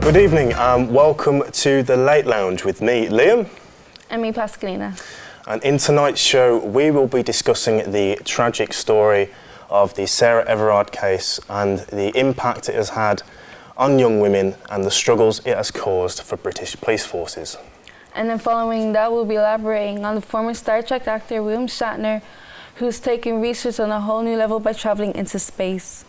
Good evening and welcome to the Late Lounge with me, Liam. And me, Pascalina. And in tonight's show, we will be discussing the tragic story of the Sarah Everard case and the impact it has had on young women and the struggles it has caused for British police forces. And then following that, we'll be elaborating on the former Star Trek actor William Shatner, who's taken research on a whole new level by travelling into space.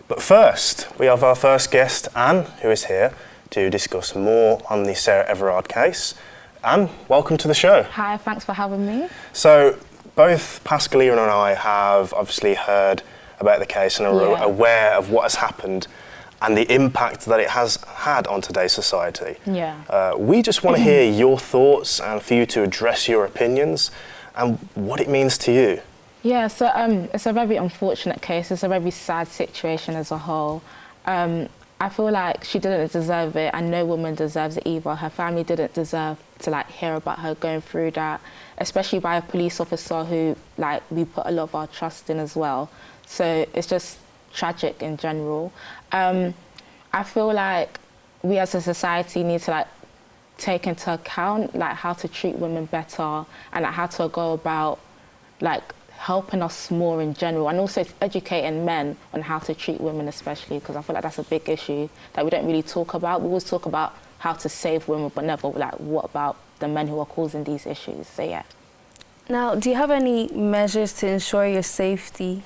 But first, we have our first guest, Anne, who is here to discuss more on the Sarah Everard case. Anne, welcome to the show. Hi, thanks for having me. So, both Pascalina and I have obviously heard about the case and are aware of what has happened and the impact that it has had on today's society. We just want to hear your thoughts and for you to address your opinions and what it means to you. Yeah, so it's a very unfortunate case. It's a very sad situation as a whole. I feel like she didn't deserve it, and no woman deserves it either. Her family didn't deserve to hear about her going through that, especially by a police officer who we put a lot of our trust in as well. So it's just tragic in general. I feel like we as a society need to take into account how to treat women better and how to go about helping us more in general, and also educating men on how to treat women especially, because I feel like that's a big issue that we don't really talk about. We always talk about how to save women, but never what about the men who are causing these issues. So yeah. Now, do you have any measures to ensure your safety?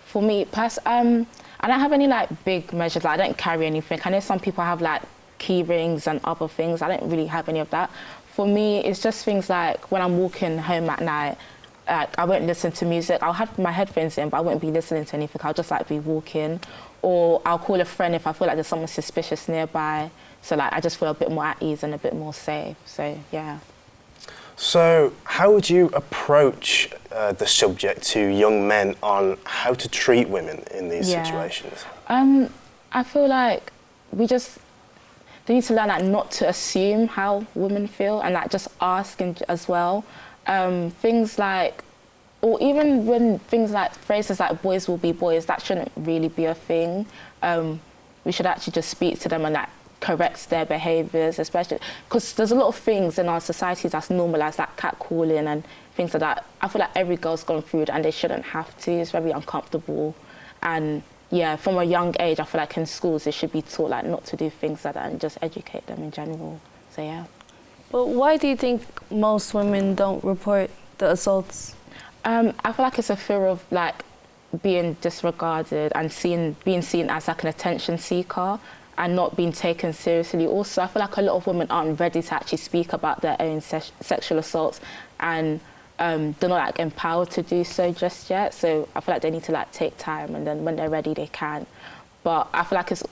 For me, I don't have any big measures. I don't carry anything. I know some people have key rings and other things. I don't really have any of that. For me, it's just things like when I'm walking home at night, I won't listen to music. I'll have my headphones in, but I won't be listening to anything. I'll just be walking, or I'll call a friend if I feel like there's someone suspicious nearby. So I just feel a bit more at ease and a bit more safe. So yeah. So how would you approach the subject to young men on how to treat women in these situations? I feel like they need to learn not to assume how women feel and just ask as well. Things or even when things phrases like boys will be boys, that shouldn't really be a thing. We should actually just speak to them and correct their behaviours, especially because there's a lot of things in our society that's normalised, like catcalling and things like that. I feel like every girl's gone through it and they shouldn't have to. It's very uncomfortable. And yeah, from a young age, I feel like in schools they should be taught not to do things like that and just educate them in general. So yeah. But why do you think most women don't report the assaults? I feel like it's a fear of being disregarded and being seen as an attention seeker and not being taken seriously. Also, I feel like a lot of women aren't ready to actually speak about their own sexual assaults, and they're not empowered to do so just yet. So I feel like they need to take time, and then when they're ready, they can. But I feel like it's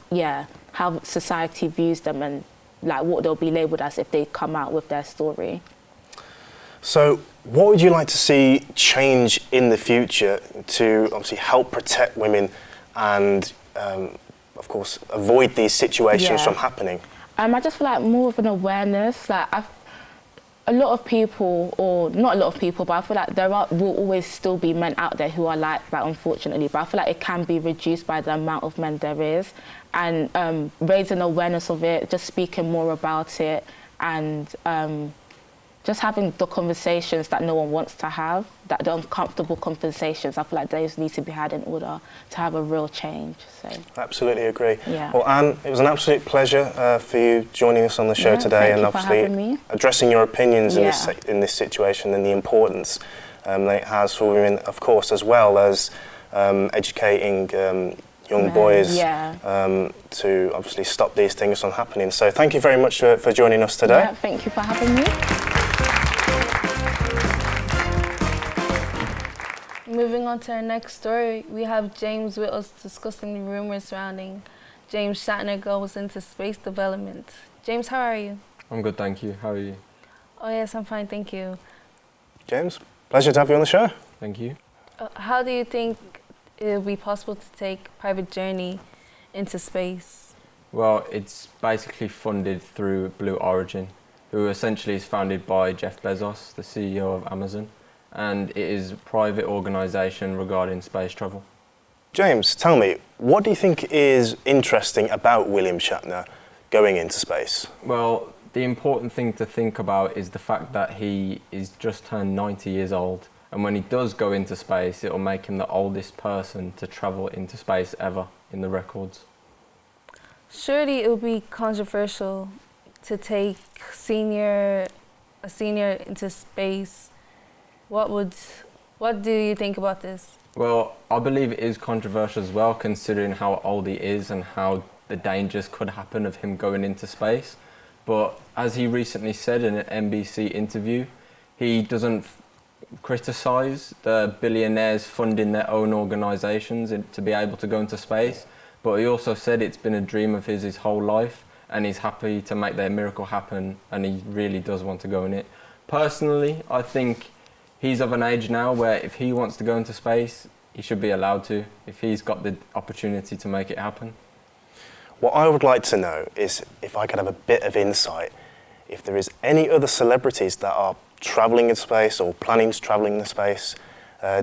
how society views them and what they'll be labelled as if they come out with their story. So what would you like to see change in the future to obviously help protect women and, of course, avoid these situations from happening? I just feel like more of an awareness. A lot of people, or not a lot of people, but I feel like will always still be men out there who are like that, unfortunately. But I feel like it can be reduced by the amount of men there is. And raising awareness of it, just speaking more about it, and just having the conversations that no one wants to have, the uncomfortable conversations. I feel like those need to be had in order to have a real change. So. Absolutely agree. Yeah. Well, Anne, it was an absolute pleasure for you joining us on the show today and obviously addressing your opinions in this situation and the importance that it has for women, of course, as well as educating young boys to obviously stop these things from happening. So thank you very much for joining us today. Yeah, thank you for having me. Moving on to our next story, we have James with us discussing the rumours surrounding James Shatner goes into space development. James, how are you? I'm good, thank you. How are you? Oh yes, I'm fine, thank you. James, pleasure to have you on the show. Thank you. How do you think it will be possible to take a private journey into space? Well, it's basically funded through Blue Origin, who essentially is founded by Jeff Bezos, the CEO of Amazon, and it is a private organisation regarding space travel. James, tell me, what do you think is interesting about William Shatner going into space? Well, the important thing to think about is the fact that he is just turned 90 years old. And when he does go into space, it'll make him the oldest person to travel into space ever in the records. Surely it would be controversial to take a senior into space. What do you think about this? Well, I believe it is controversial as well, considering how old he is and how the dangers could happen of him going into space. But as he recently said in an NBC interview, he doesn't criticise the billionaires funding their own organisations to be able to go into space. But he also said it's been a dream of his whole life, and he's happy to make that miracle happen, and he really does want to go in it. Personally, I think he's of an age now where if he wants to go into space, he should be allowed to, if he's got the opportunity to make it happen. What I would like to know is if I could have a bit of insight, if there is any other celebrities that are travelling in space or planning to travel in space.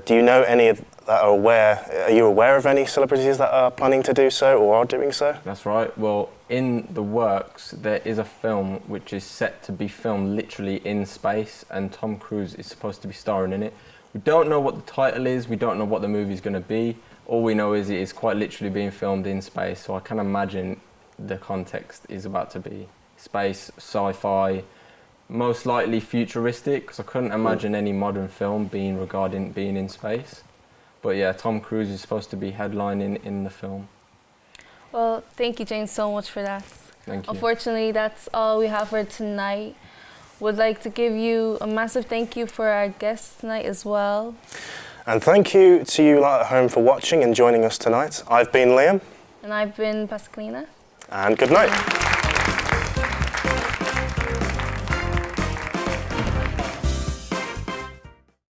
Do you know any that are aware? Are you aware of any celebrities that are planning to do so or are doing so? That's right. Well, in the works, there is a film which is set to be filmed literally in space, and Tom Cruise is supposed to be starring in it. We don't know what the title is. We don't know what the movie's going to be. All we know is it is quite literally being filmed in space. So I can imagine the context is about to be space, sci-fi, most likely futuristic, because I couldn't imagine any modern film regarding being in space. But yeah, Tom Cruise is supposed to be headlining in the film. Well, thank you, James, so much for that. Thank you. Unfortunately, that's all we have for tonight. Would like to give you a massive thank you for our guests tonight as well. And thank you to you at home for watching and joining us tonight. I've been Liam. And I've been Pascalina. And good night.